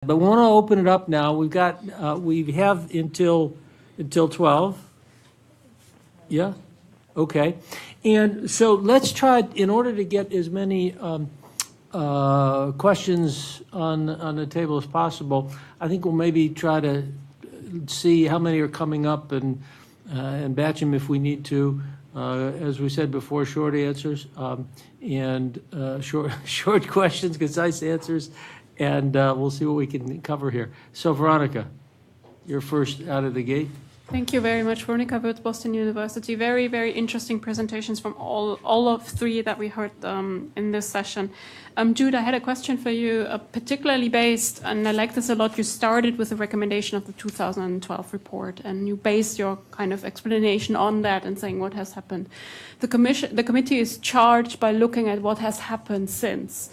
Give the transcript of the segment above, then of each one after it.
But we want to open it up now. We have until 12. Yeah? Okay. And so let's try, in order to get as many questions on the table as possible, I think we'll maybe try to see how many are coming up and batch them if we need to. As we said before, short answers and short questions, concise answers, and we'll see what we can cover here. So, Veronica, you're first out of the gate. Thank you very much, Veronica with Boston University. Very, very interesting presentations from all of three that we heard in this session. Jude, I had a question for you, particularly based, and I like this a lot, you started with the recommendation of the 2012 report, and you based your kind of explanation on that and saying what has happened. The committee is charged by looking at what has happened since.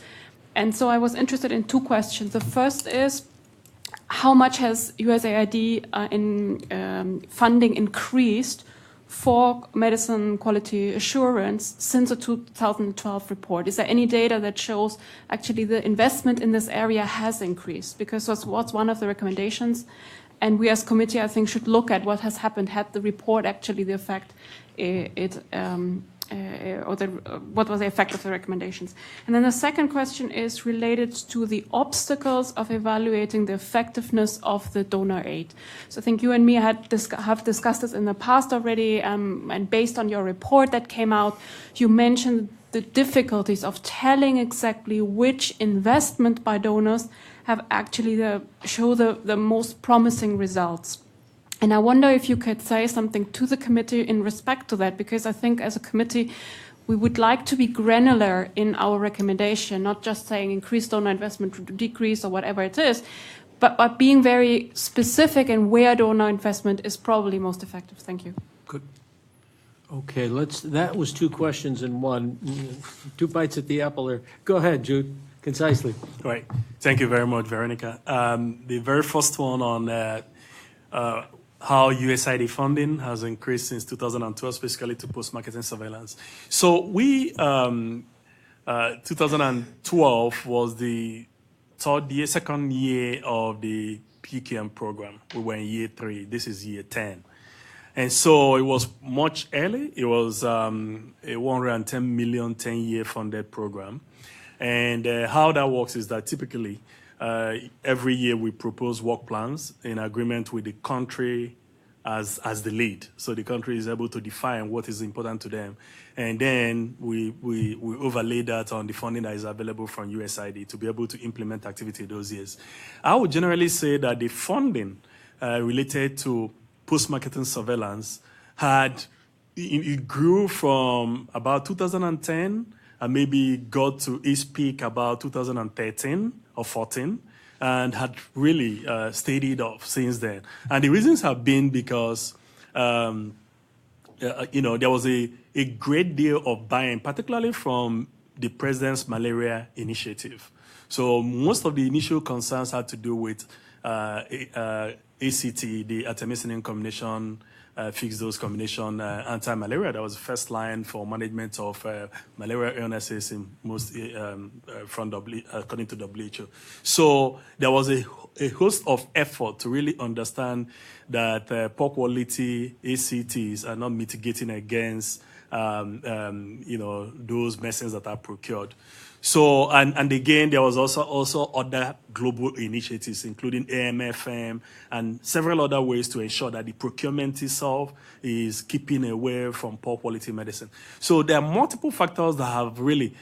And so I was interested in two questions. The first is, how much has USAID in funding increased for medicine quality assurance since the 2012 report? Is there any data that shows actually the investment in this area has increased? Because that's one of the recommendations. And we as committee, I think, should look at what has happened, had the report actually the effect what was the effect of the recommendations? And then the second question is related to the obstacles of evaluating the effectiveness of the donor aid. So I think you and me have discussed this in the past already, and based on your report that came out, you mentioned the difficulties of telling exactly which investment by donors have actually show the most promising results. And I wonder if you could say something to the committee in respect to that, because I think as a committee, we would like to be granular in our recommendation, not just saying increase donor investment, decrease, or whatever it is, but being very specific in where donor investment is probably most effective. Thank you. Good. Okay, that was two questions in one. Two bites at the apple there. Go ahead, Jude, concisely. Right. Thank you very much, Veronica. The very first one on how USAID funding has increased since 2012, specifically to post-marketing surveillance. So 2012 was the second year of the PQM program. We were in year 3. This is year 10. And so it was much early. It was a 110 million 10-year funded program. And how that works is that typically every year we propose work plans in agreement with the country as the lead. So the country is able to define what is important to them. And then we overlay that on the funding that is available from USAID to be able to implement activity those years. I would generally say that the funding related to post-marketing surveillance it grew from about 2010 and maybe got to its peak about 2013 or 14 and had really steadied off since then. And the reasons have been because, there was a great deal of buy-in, particularly from the President's Malaria Initiative. So most of the initial concerns had to do with ACT, the artemisinin combination, fixed dose combination anti-malaria. That was the first line for management of malaria illnesses in most according to WHO. So there was a host of effort to really understand that poor quality ACTs are not mitigating against those medicines that are procured. So, and again, there was also other global initiatives, including AMFM and several other ways to ensure that the procurement itself is keeping away from poor quality medicine. So there are multiple factors that have really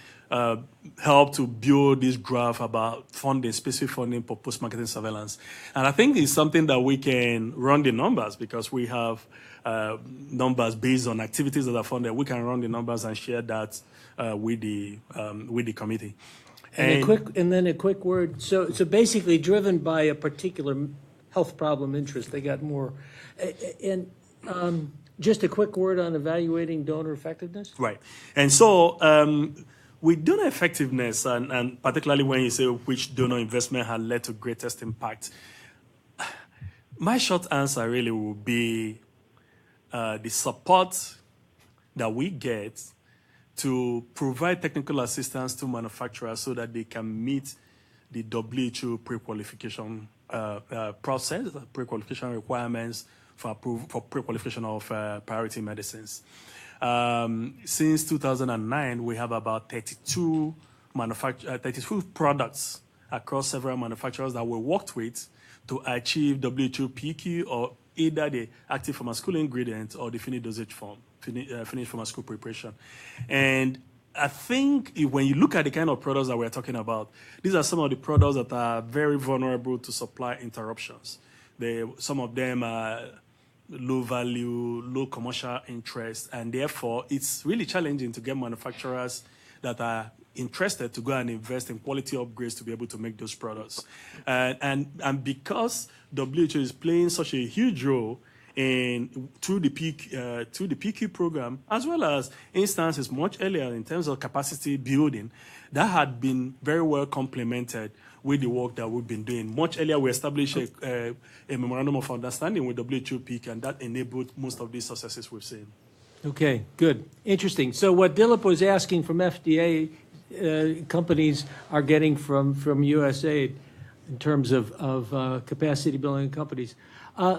helped to build this graph about funding, specific funding for post-marketing surveillance. And I think it's something that we can run the numbers because we have numbers based on activities that are funded. We can run the numbers and share that with the committee. And then a quick word. So basically, driven by a particular health problem interest, they got more. And just a quick word on evaluating donor effectiveness. Right. And so with donor effectiveness, and particularly when you say which donor investment had led to greatest impact, my short answer really would be the support that we get to provide technical assistance to manufacturers so that they can meet the WHO pre-qualification process, pre-qualification requirements for pre-qualification of priority medicines. Since 2009, we have about 32 products across several manufacturers that we worked with to achieve WHO PQ or either the active pharmaceutical ingredient or the finished dosage form, finished pharmaceutical preparation. And I think when you look at the kind of products that we're talking about, these are some of the products that are very vulnerable to supply interruptions. Some of them are low value, low commercial interest, and therefore it's really challenging to get manufacturers that are interested to go and invest in quality upgrades to be able to make those products. And because WHO is playing such a huge role through the PQ program, as well as instances much earlier in terms of capacity building, that had been very well complemented with the work that we've been doing. Much earlier, we established a memorandum of understanding with WHO PQ, and that enabled most of these successes we've seen. Okay, good. Interesting. So what Dilip was asking from FDA companies are getting from USAID in terms of capacity building companies.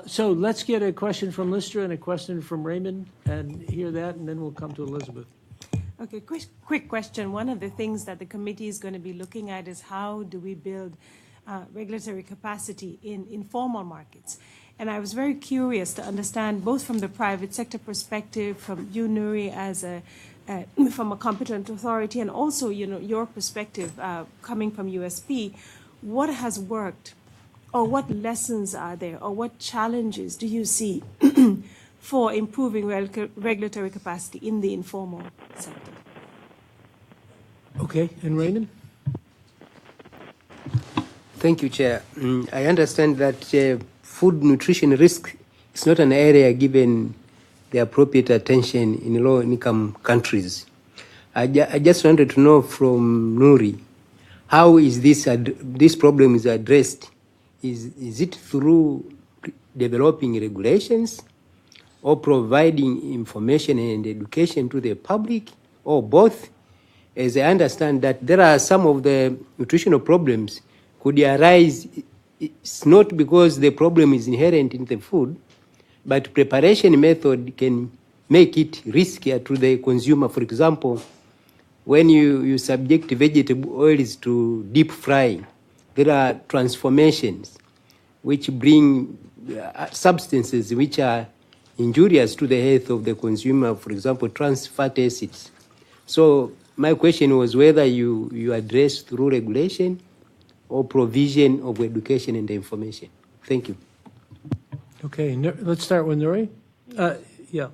So let's get a question from Lister and a question from Raymond and hear that, and then we'll come to Elizabeth. Okay, quick question. One of the things that the committee is going to be looking at is how do we build regulatory capacity in informal markets. And I was very curious to understand, both from the private sector perspective, from you, Nuri, from a competent authority, and also, your perspective coming from USP, what has worked, or what lessons are there, or what challenges do you see for improving regulatory capacity in the informal sector? Okay, and Raymond? Thank you, Chair. I understand that food nutrition risk is not an area given the appropriate attention in low-income countries. I just wanted to know from Nuri, how is this problem is addressed? Is it through developing regulations, or providing information and education to the public, or both? As I understand that there are some of the nutritional problems could arise, it's not because the problem is inherent in the food, but preparation method can make it riskier to the consumer. For example, when you subject vegetable oils to deep frying, there are transformations which bring substances which are injurious to the health of the consumer, for example, trans fatty acids. So my question was whether you address through regulation or provision of education and information. Thank you. Okay, let's start with Nuri. Yeah.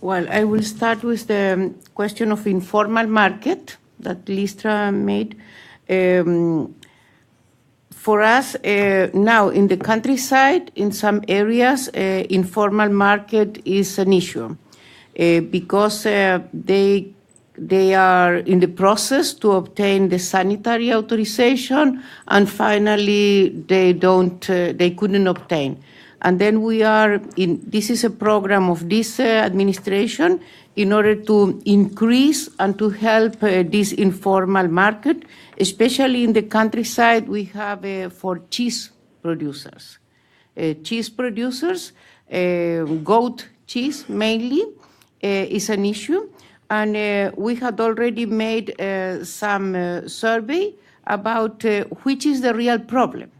Well, I will start with the question of informal market that Listra made. For us, now in the countryside, in some areas, informal market is an issue because they are in the process to obtain the sanitary authorization, and finally they couldn't obtain. And then this is a program of this administration in order to increase and to help this informal market, especially in the countryside. We have for cheese producers. Goat cheese mainly is an issue. And we had already made some survey about which is the real problem.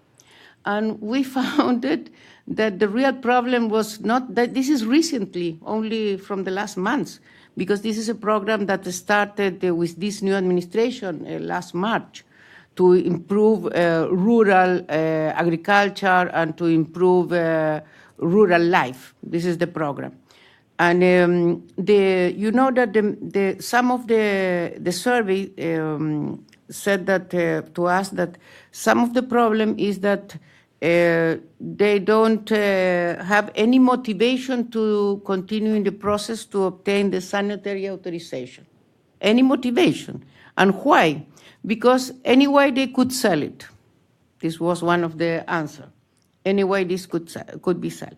And we found that the real problem was not that this is recently, only from the last months, because this is a program that started with this new administration last March to improve rural agriculture and to improve rural life. This is the program. And you know that some of the survey said that to us that some of the problem is that they don't have any motivation to continue in the process to obtain the sanitary authorization. Any motivation. And why? Because anyway they could sell it. This was one of the answers. Anyway this could be sold.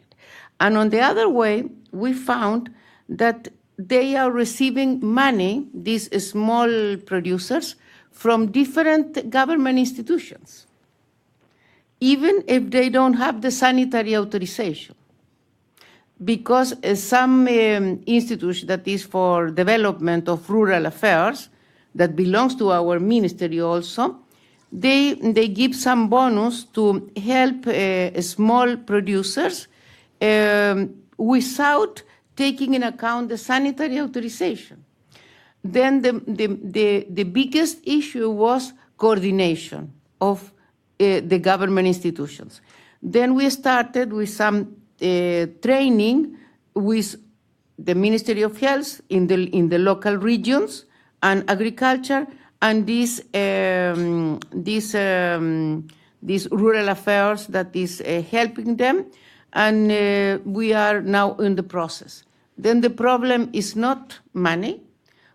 And on the other way, we found that they are receiving money, these small producers, from different government institutions, even if they don't have the sanitary authorization. Because some institution that is for development of rural affairs, that belongs to our ministry also, they give some bonus to help small producers without taking in account the sanitary authorization. Then the biggest issue was coordination of the government institutions. Then we started with some training with the Ministry of Health in the local regions and agriculture, and this rural affairs that is helping them, and we are now in the process. Then the problem is not money.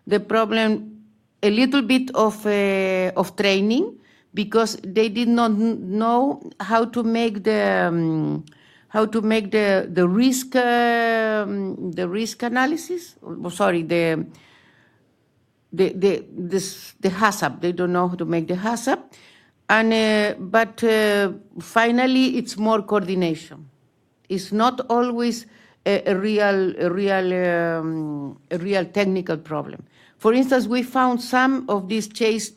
The problem, a little bit of training, because they did not know how to make the risk analysis. Sorry, the HACCP. They don't know how to make the HACCP, and but finally it's more coordination. It's not always a real technical problem. For instance, we found some of these cheese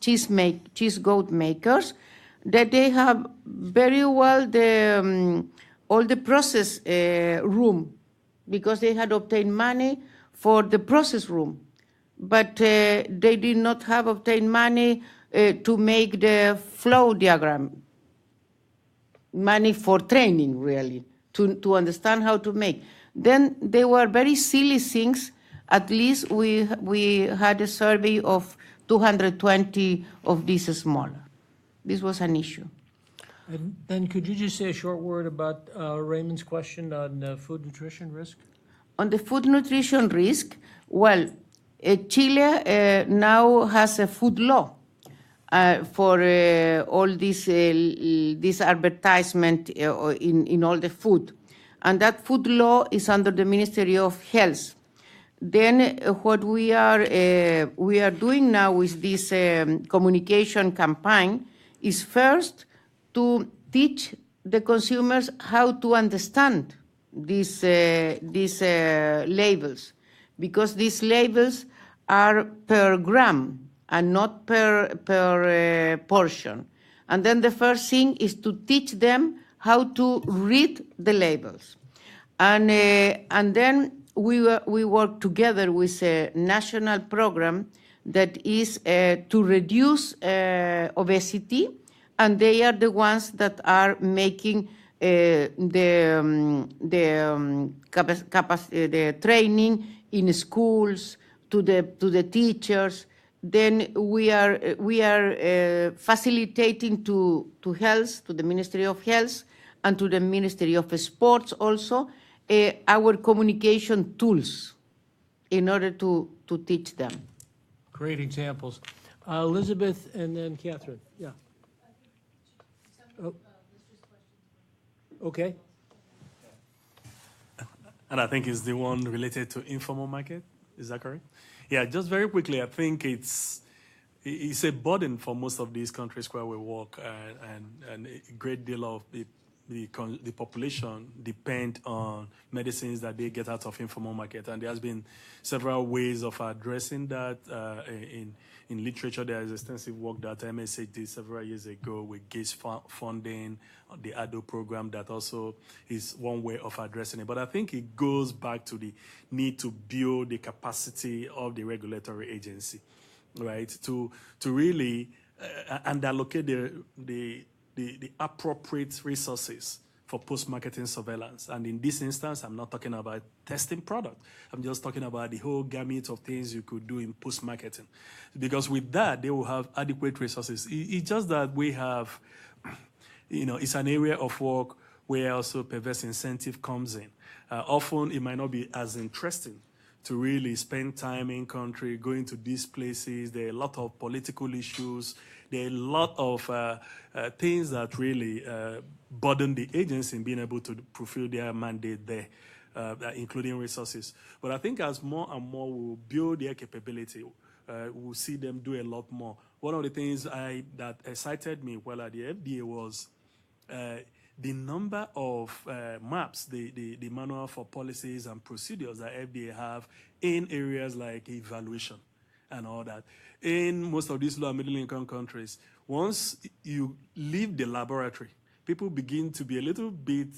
goat makers that they have very well all the process room, because they had obtained money for the process room, but they did not have obtained money to make the flow diagram, money for training really, to understand how to make. Then they were very silly things. At least we had a survey of 220 of these smaller. This was an issue. And then could you just say a short word about Raymond's question on food nutrition risk? On the food nutrition risk, well, Chile now has a food law for all this advertisement in all the food. And that food law is under the Ministry of Health. Then what we are doing now with this communication campaign is first to teach the consumers how to understand these labels, because these labels are per gram and not per portion. And then the first thing is to teach them how to read the labels, and then we work together with a national program that is to reduce obesity, and they are the ones that are making the training in schools to the teachers. Then we are facilitating to health, to the Ministry of Health, and to the Ministry of Sports also, our communication tools in order to teach them. Great examples. Elizabeth and then Catherine. Yeah. Oh. Okay. And I think it's the one related to informal market. Is that correct? Yeah, just very quickly, I think it's a burden for most of these countries where we work, and a great deal of the population depend on medicines that they get out of informal market. And there has been several ways of addressing that. In literature, there is extensive work that MSA did several years ago with GATE funding, the ADO program, that also is one way of addressing it. But I think it goes back to the need to build the capacity of the regulatory agency, right, to really and allocate the appropriate resources for post-marketing surveillance. And in this instance, I'm not talking about testing product. I'm just talking about the whole gamut of things you could do in post-marketing. Because with that, they will have adequate resources. It's just that we have, it's an area of work where also perverse incentive comes in. Often it might not be as interesting to really spend time in country, going to these places. There are a lot of political issues. There are a lot of things that really burden the agency in being able to fulfill their mandate there, including resources. But I think as more and more we will build their capability, we'll see them do a lot more. One of the things that excited me while at the FDA was the number of maps, the manual for policies and procedures that FDA have in areas like evaluation and all that. In most of these low and middle income countries, once you leave the laboratory, people begin to be a little bit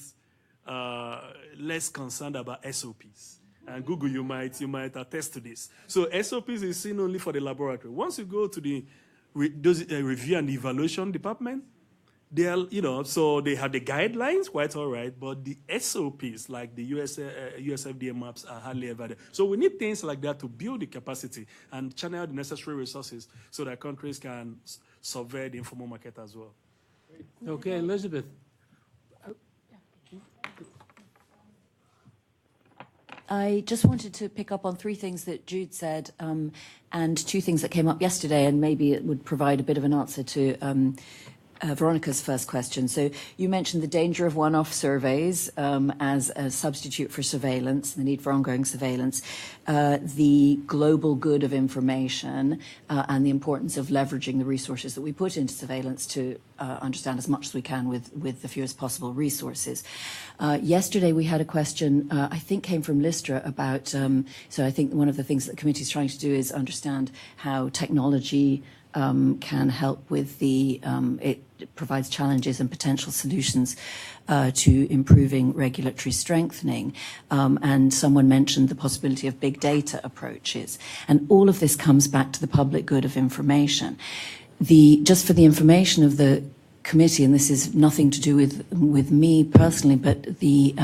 less concerned about SOPs. And Google, you might attest to this. So SOPs is seen only for the laboratory. Once you go to the review and evaluation department, so they have the guidelines, quite all right, but the SOPs, like the US FDA maps, are hardly ever there. So we need things like that to build the capacity and channel the necessary resources so that countries can survey the informal market as well. Okay, Elizabeth. I just wanted to pick up on three things that Jude said, and two things that came up yesterday, and maybe it would provide a bit of an answer to Veronica's first question. So you mentioned the danger of one-off surveys as a substitute for surveillance, the need for ongoing surveillance, the global good of information, and the importance of leveraging the resources that we put into surveillance to understand as much as we can with the fewest possible resources. Yesterday we had a question, I think came from Listra, about, so I think one of the things that the committee is trying to do is understand how technology can help with it provides challenges and potential solutions to improving regulatory strengthening. And someone mentioned the possibility of big data approaches. And all of this comes back to the public good of information. Just for the information of the committee, and this is nothing to do with me personally, but the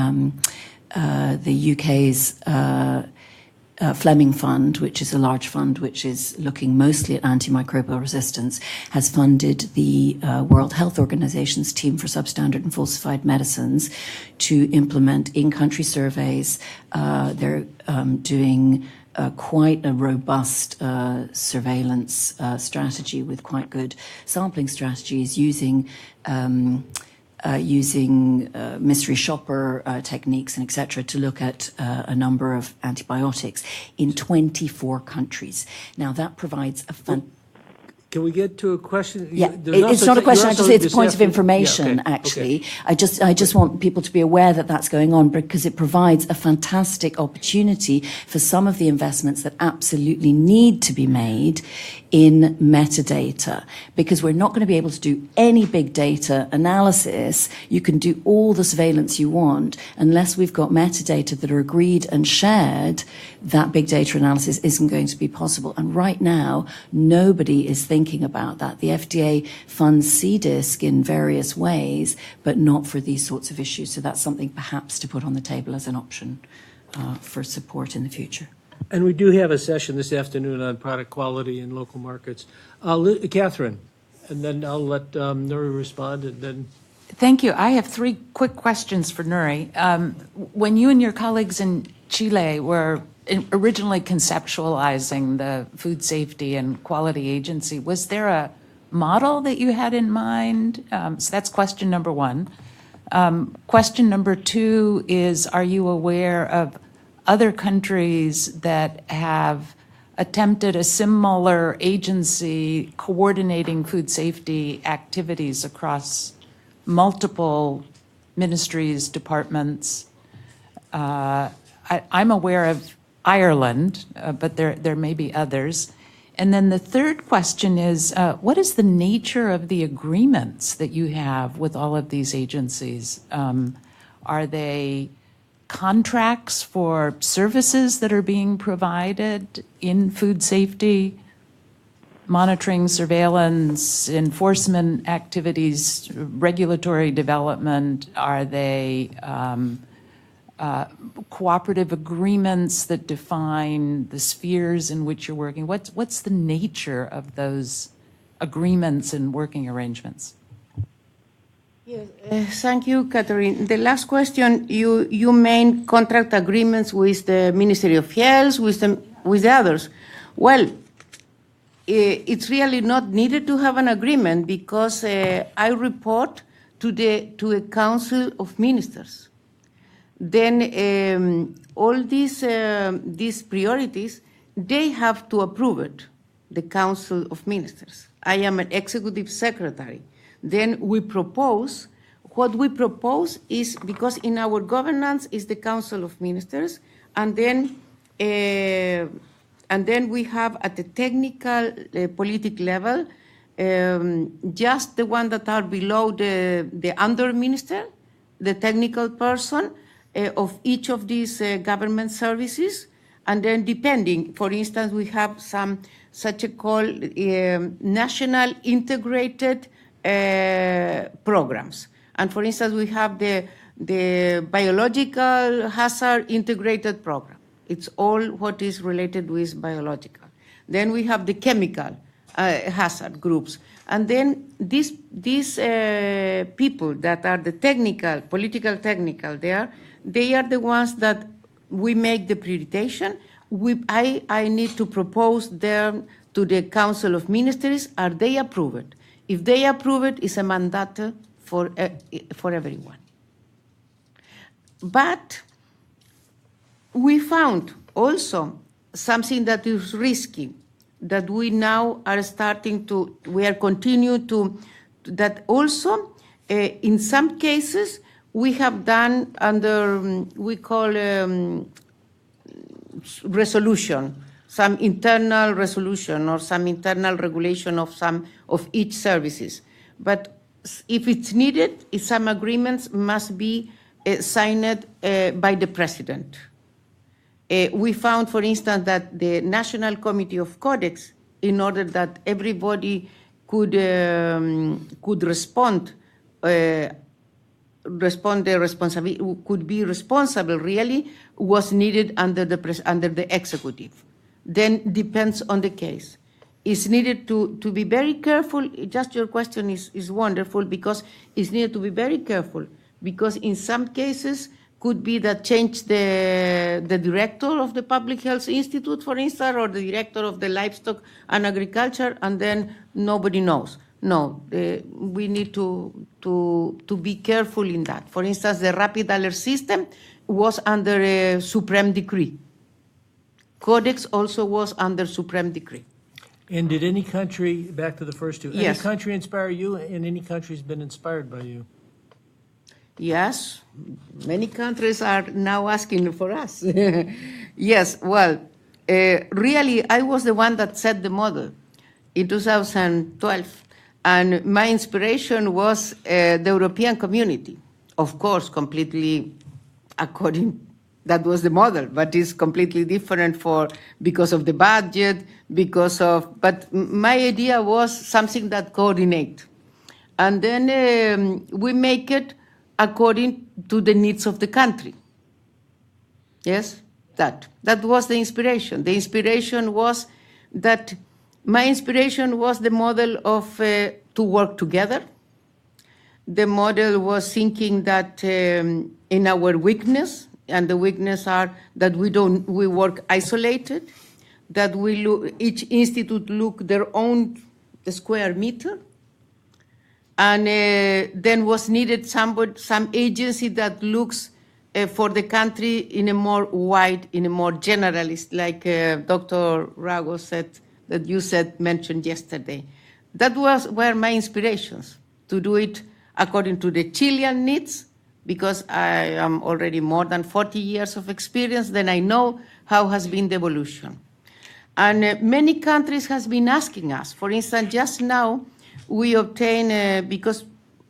UK's Fleming Fund, which is a large fund which is looking mostly at antimicrobial resistance, has funded the World Health Organization's team for substandard and falsified medicines to implement in-country surveys. They're doing quite a robust surveillance strategy with quite good sampling strategies using mystery shopper techniques and etc. to look at a number of antibiotics in 24 countries. Now that provides a Can we get to a question? Yeah, it's not a question. It's a point of information, actually. Okay. I just want people to be aware that that's going on because it provides a fantastic opportunity for some of the investments that absolutely need to be made in metadata, because we're not going to be able to do any big data analysis. You can do all the surveillance you want unless we've got metadata that are agreed and shared. That big data analysis isn't going to be possible. And right now, nobody is thinking about that. The FDA funds CDISC in various ways, but not for these sorts of issues. So that's something perhaps to put on the table as an option for support in the future. And we do have a session this afternoon on product quality in local markets. Catherine, and then I'll let Nuri respond, and then... Thank you. I have three quick questions for Nuri. When you and your colleagues in Chile were originally conceptualizing the Food Safety and Quality Agency, was there a model that you had in mind? So that's question number one. Question number two is, are you aware of other countries that have attempted a similar agency coordinating food safety activities across multiple ministries, departments? I'm aware of Ireland, but there may be others. And then the third question is, what is the nature of the agreements that you have with all of these agencies? Are they contracts for services that are being provided in food safety, monitoring, surveillance, enforcement activities, regulatory development? Are they cooperative agreements that define the spheres in which you're working? What's the nature of those agreements and working arrangements? Yes, thank you, Catherine. The last question, you made contract agreements with the Ministry of Health, with the others. Well, it's really not needed to have an agreement because I report to a Council of Ministers. Then all these priorities, they have to approve it. the Council of Ministers. I am an executive secretary. Then we propose, what we propose is, because in our governance is the Council of Ministers, and then we have at the technical political level, just the one that are below the under minister, the technical person of each of these government services. And then depending, for instance, we have some such a called national integrated programs. And for instance, we have the biological hazard integrated program. It's all what is related with biological. Then we have the chemical hazard groups. And then these people that are the technical, political technical there, they are the ones that we make the prioritization. I need to propose them to the Council of Ministers. Are they approved? If they approve it, it's a mandate for everyone. But we found also something that is risky, that we now are starting to, we are continuing to, that also in some cases we have done under, we call resolution, some internal resolution or some internal regulation of some of each services. But if it's needed, some agreements must be signed by the president. We found, for instance, that the National Committee of Codex, in order that everybody could respond, could be responsible, really, was needed under the executive. Then depends on the case. It's needed to be very careful. Just your question is wonderful, because it's needed to be very careful, because in some cases could be that change the director of the Public Health Institute, for instance, or the director of the Livestock and Agriculture, and then nobody knows. No, we need to be careful in that. For instance, the rapid alert system was under a Supreme Decree. Codex also was under Supreme Decree. And did any country, back to the first two, Yes. any country inspire you, and any country's been inspired by you? Yes, many countries are now asking for us. Yes, well, really, I was the one that set the model in 2012. And my inspiration was the European Community. Of course, completely according, that was the model, but it's completely different because of the budget, but my idea was something that coordinate. And then we make it according to the needs of the country. Yes, that was the inspiration. The inspiration was that my inspiration was the model of to work together. The model was thinking that in our weakness, and the weakness are that we work isolated, that each institute look their own square meter, and then was needed some agency that looks for the country in a more wide, in a more generalist, like Dr. Rago said, that you mentioned yesterday. That were my inspirations, to do it according to the Chilean needs, because I am already more than 40 years of experience, then I know how has been the evolution. And many countries has been asking us. For instance, just now we obtain, because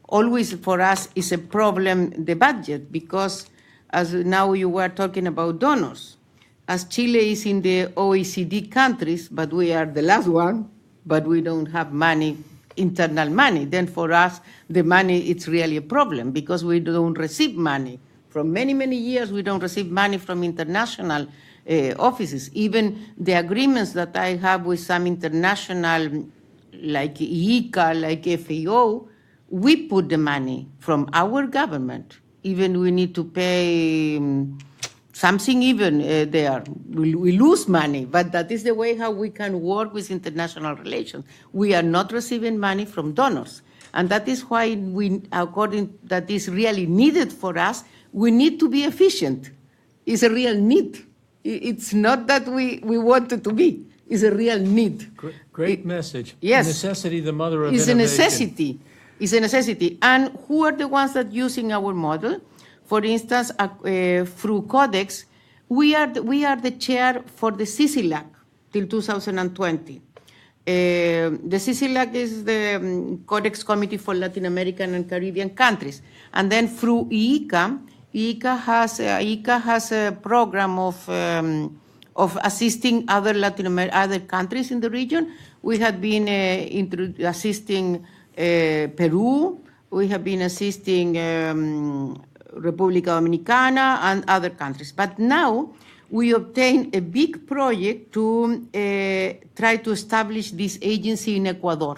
always for us is a problem, the budget, because as now you were talking about donors, as Chile is in the OECD countries, but we are the last one, but we don't have money, internal money. Then for us, the money, it's really a problem, because we don't receive money. From many, many years, we don't receive money from international offices. Even the agreements that I have with some international, like ICA, like FAO, we put the money from our government. Even we need to pay something even there. We lose money, but that is the way how we can work with international relations. We are not receiving money from donors. And that is why according that is really needed for us, we need to be efficient. It's a real need. It's not that we want it to be. It's a real need. Great message. Yes. Necessity, the mother of It's a innovation. necessity. It's a necessity. And who are the ones that using our model? For instance, through Codex, we are the chair for the CCLAC till 2020. The CCLAC is the Codex Committee for Latin American and Caribbean countries. And then through ICA has a program of assisting other countries in the region. We have been assisting Peru. We have been assisting República Dominicana and other countries. But now we obtained a big project to try to establish this agency in Ecuador.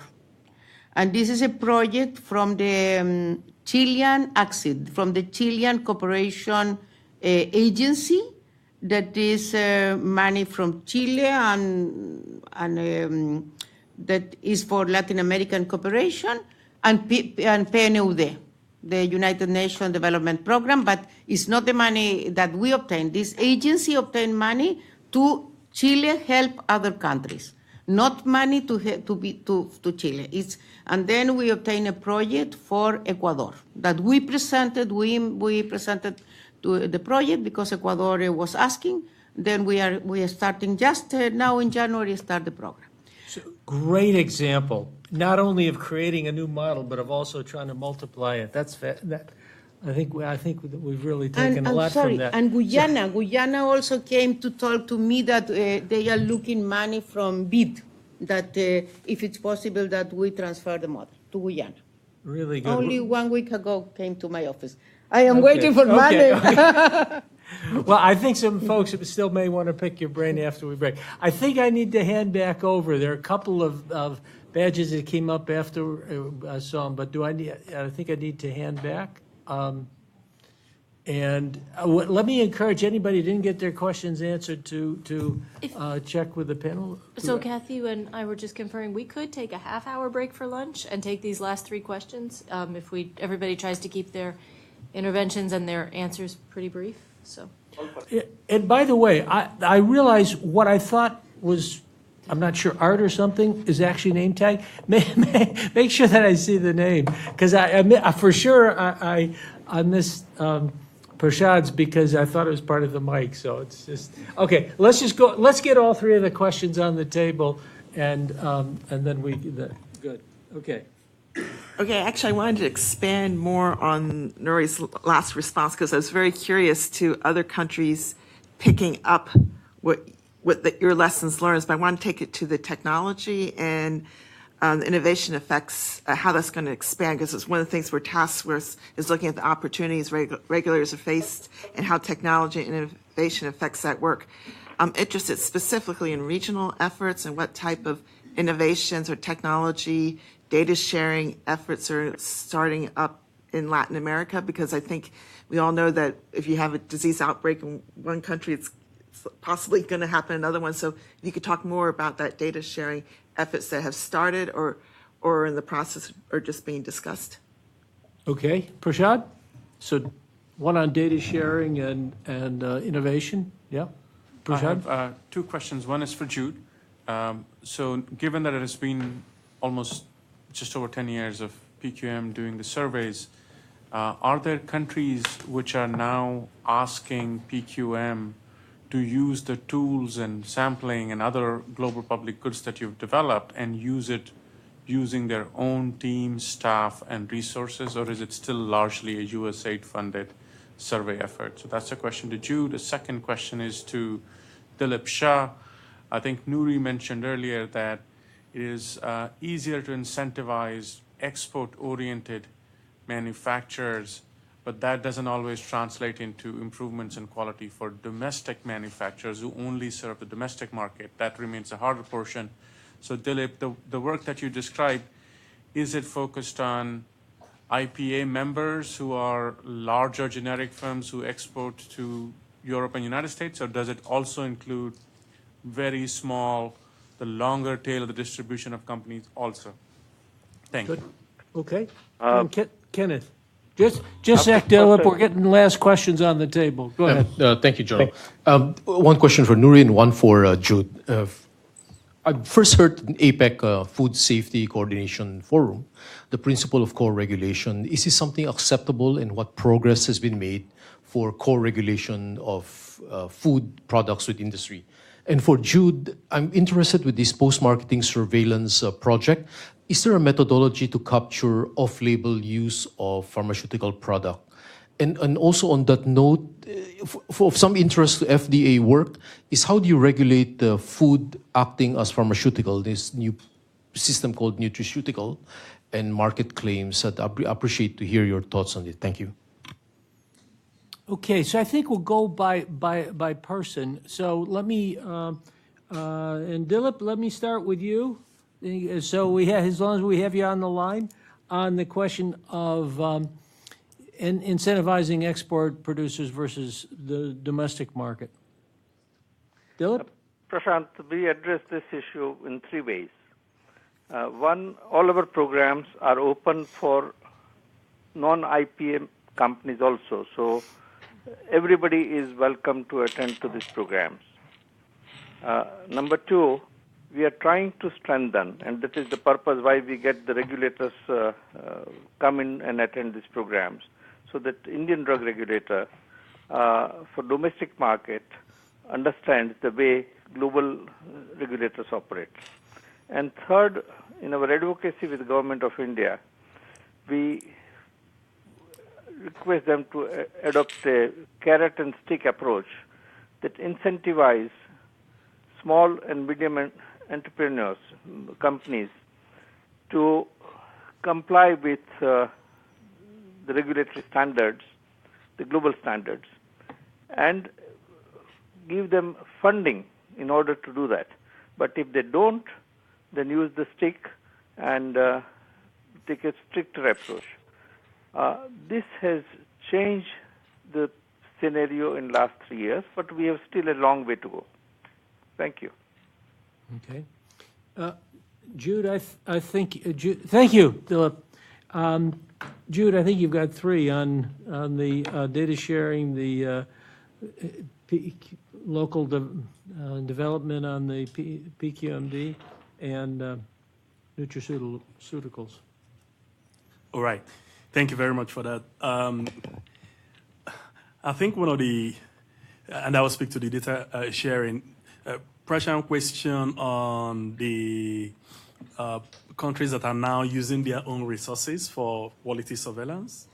And this is a project from the Chilean ACCID, from the Chilean Cooperation Agency, that is money from Chile and that is for Latin American cooperation, and PNUD, the United Nations Development Program, but it's not the money that we obtain. This agency obtained money to Chile help other countries, not money to Chile. And then we obtained a project for Ecuador that we presented. We presented to the project because Ecuador was asking. Then we are starting just now in January start the program. So, great example, not only of creating a new model, but of also trying to multiply it. I think that we've really taken a lot from that. And Guyana also came to talk to me that they are looking money from BID, that if it's possible that we transfer the model to Guyana. Really good. Only 1 week ago came to my office. I am waiting for money. Okay. Well, I think some folks still may want to pick your brain after we break. I think I need to hand back over. There are a couple of badges that came up after I saw them, but I think I need to hand back. Let me encourage anybody who didn't get their questions answered to check with the panel. So Kathy and I were just confirming we could take a half-hour break for lunch and take these last 3 questions if everybody tries to keep their interventions and their answers pretty brief. So. And by the way, I realize what I thought was, I'm not sure, art or something is actually name tag. Make sure that I see the name, because I for sure I missed Prashad's because I thought it was part of the mic. So it's just okay. Let's get all 3 of the questions on the table, and then good. Okay. Okay, actually, I wanted to expand more on Nuri's last response because I was very curious to other countries picking up your lessons learned, but I want to take it to the technology and innovation effects, how that's going to expand, because it's one of the things where task force is looking at the opportunities regulators are faced and how technology and innovation affects that work. I'm interested specifically in regional efforts and what type of innovations or technology data sharing efforts are starting up in Latin America, because I think we all know that if you have a disease outbreak in one country, it's possibly going to happen in another one. So if you could talk more about that data sharing efforts that have started or in the process or just being discussed. Okay, Prashad? So one on data sharing and innovation, yeah? Prashad? I have 2 questions. One is for Jude. So given that it has been almost just over 10 years of PQM doing the surveys, are there countries which are now asking PQM to use the tools and sampling and other global public goods that you've developed and use it using their own team, staff, and resources, or is it still largely a USAID-funded survey effort? So that's a question to Jude. The second question is to Dilip Shah. I think Nuri mentioned earlier that it is easier to incentivize export-oriented manufacturers, but that doesn't always translate into improvements in quality for domestic manufacturers who only serve the domestic market. That remains a harder portion. So Dilip, the work that you described, is it focused on IPA members who are larger generic firms who export to Europe and United States, or does it also include very small, the longer tail of the distribution of companies also? Thank you. Okay. Kenneth, just sec, Dilip. We're getting the last questions on the table. Go ahead. Thank you, Jono. One question for Nuri and one for Jude. I first heard in APEC Food Safety Coordination Forum, the principle of co-regulation. Is this something acceptable, and what progress has been made for co-regulation of food products with industry? And for Jude, I'm interested with this post-marketing surveillance project. Is there a methodology to capture off-label use of pharmaceutical product? And also on that note, of some interest to FDA work, is how do you regulate the food acting as pharmaceutical, this new system called nutraceutical, and market claims? I'd appreciate to hear your thoughts on it. Thank you. Okay, so I think we'll go by person. So let me, and Dilip, let me start with you. So we have, as long as we have you on the line, on the question of incentivizing export producers versus the domestic market. Dilip? Prashant, we address this issue in three ways. One, all our programs are open for non-IPM companies also. So everybody is welcome to attend to these programs. Number two, we are trying to strengthen, and that is the purpose why we get the regulators come in and attend these programs, so that Indian drug regulator for domestic market understands the way global regulators operate. And third, in our advocacy with the government of India, we request them to adopt a carrot and stick approach that incentivize small and medium entrepreneurs, companies, to comply with the regulatory standards, the global standards, and give them funding in order to do that. But if they don't, then use the stick and take a stricter approach. This has changed the scenario in the last 3 years, but we have still a long way to go. Thank you. Okay. Jude, I think, Jude, thank you, Dilip. Jude, I think you've got three on the data sharing, the local development on the PQMD, and nutraceuticals. All right. Thank you very much for that. I think one of the, and I will speak to the data sharing, Prashant question on the countries that are now using their own resources for quality surveillance.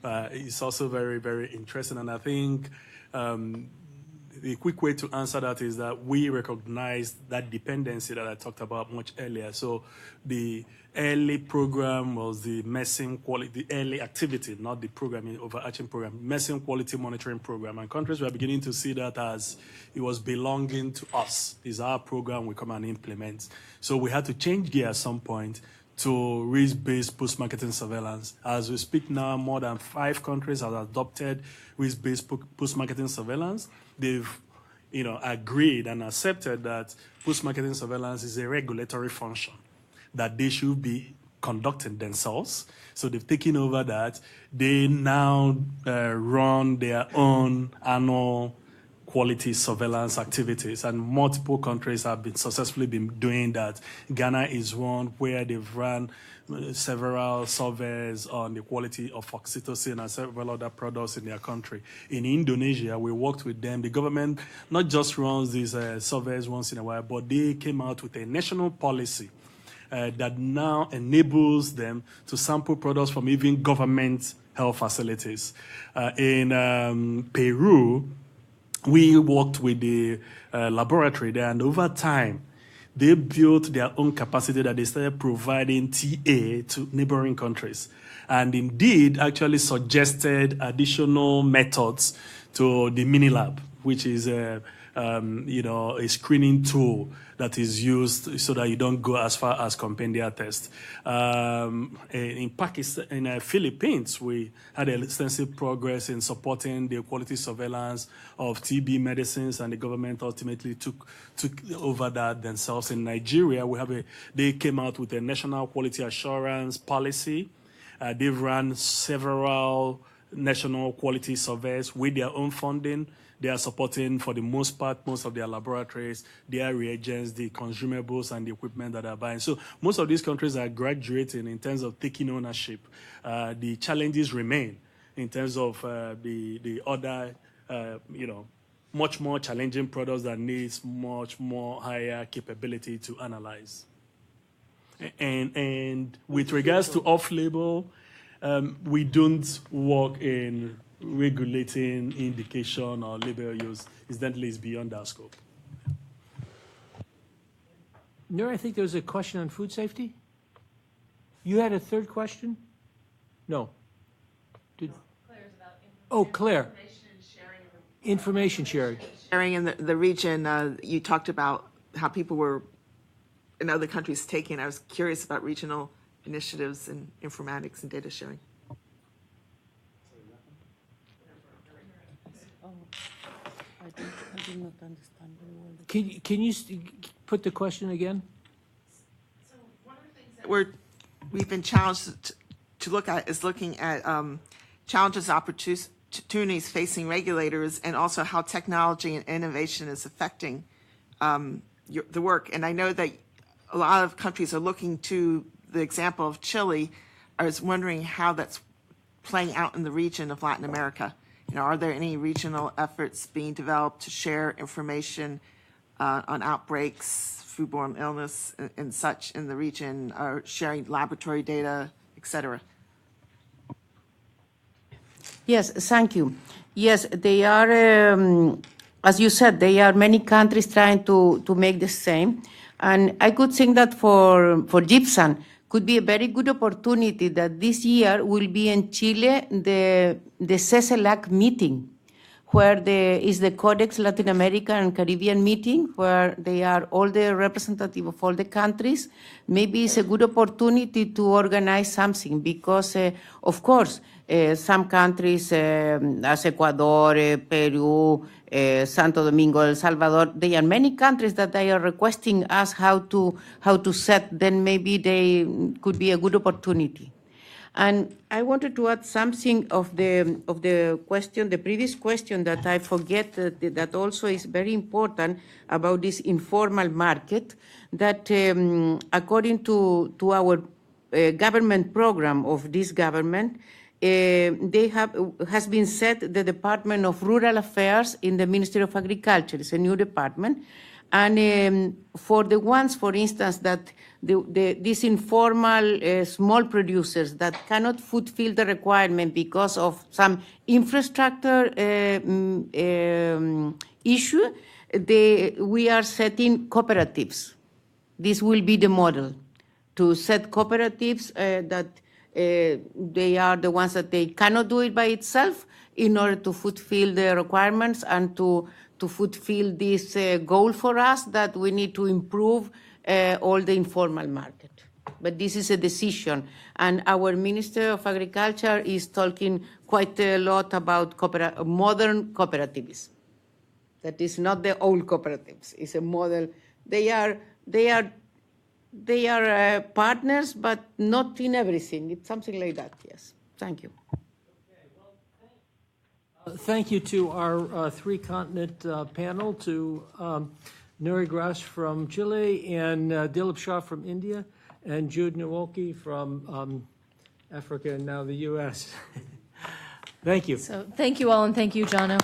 It's also very, very interesting. And I think the quick way to answer that is that we recognize that dependency that I talked about much earlier. So the early program was the NASEM quality, the early activity, not the program, overarching program, NASEM quality monitoring program. And countries were beginning to see that as it was belonging to us. It's our program, we come and implement. So we had to change gear at some point to risk-based post-marketing surveillance. As we speak now, more than 5 countries have adopted risk-based post-marketing surveillance. They've, agreed and accepted that post-marketing surveillance is a regulatory function that they should be conducting themselves. So they've taken over that. They now run their own annual quality surveillance activities, and multiple countries have been successfully been doing that. Ghana is one where they've run several surveys on the quality of oxytocin and several other products in their country. In Indonesia, we worked with them. The government not just runs these surveys once in a while, but they came out with a national policy that now enables them to sample products from even government health facilities. In Peru, we worked with the laboratory there, and over time, they built their own capacity that they started providing TA to neighboring countries. And indeed, actually suggested additional methods to the mini lab, which is a screening tool that is used so that you don't go as far as compendia test. In Pakistan, in Philippines, we had extensive progress in supporting the quality surveillance of TB medicines, and the government ultimately took over that themselves. In Nigeria, they came out with a national quality assurance policy. They've run several national quality surveys with their own funding. They are supporting, for the most part, most of their laboratories, their reagents, the consumables, and the equipment that they're buying. So most of these countries are graduating in terms of taking ownership. The challenges remain in terms of the other, much more challenging products that needs much more higher capability to analyze. And with regards to off-label, we don't work in regulating indication or label use. Incidentally, it's beyond our scope. Nur, I think there was a question on food safety. You had a third question? No. Claire's about Claire. Information sharing. Sharing in the region, you talked about how people were in other countries taking. I was curious about regional initiatives in informatics and data sharing. I did not understand very well. Can you put the question again? So one of the things that we've been challenged to look at is looking at challenges, opportunities facing regulators, and also how technology and innovation is affecting the work. And I know that a lot of countries are looking to the example of Chile. I was wondering how that's playing out in the region of Latin America. Are there any regional efforts being developed to share information on outbreaks, foodborne illness, and such in the region, or sharing laboratory data, et cetera? Yes, thank you. Yes, they are, as you said, there are many countries trying to make the same. And I could think that for GIPSAN could be a very good opportunity that this year will be in Chile, the CECELAC meeting, where is the Codex Latin America and Caribbean meeting, where they are all the representatives of all the countries. Maybe it's a good opportunity to organize something because, of course, some countries as Ecuador, Peru, Santo Domingo, El Salvador, there are many countries that they are requesting us how to set, then maybe they could be a good opportunity. And I wanted to add something of the question, the previous question that I forget that also is very important about this informal market, that according to our government program of this government, has been set the Department of Rural Affairs in the Ministry of Agriculture. It's a new department. And for the ones, for instance, that these informal small producers that cannot fulfill the requirement because of some infrastructure issue, we are setting cooperatives. This will be the model, to set cooperatives that they are the ones that they cannot do it by itself in order to fulfill the requirements and to fulfill this goal for us that we need to improve all the informal market. But this is a decision. And our Minister of Agriculture is talking quite a lot about modern cooperatives. That is not the old cooperatives. It's a model. They are partners, but not in everything. It's something like that, yes. Thank you. Thank you to our three-continent panel, to Nuri Grass from Chile, and Dilip Shah from India, and Jude Nwokey from Africa and now the U.S. Thank you. So thank you all, and thank you, Jono.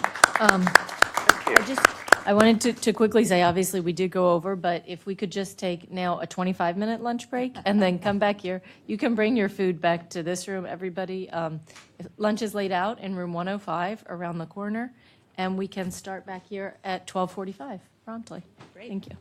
I wanted to quickly say, obviously, we did go over, but if we could just take now a 25-minute lunch break and then come back here. You can bring your food back to this room, everybody. Lunch is laid out in room 105 around the corner, and we can start back here at 12:45 promptly. Great. Thank you.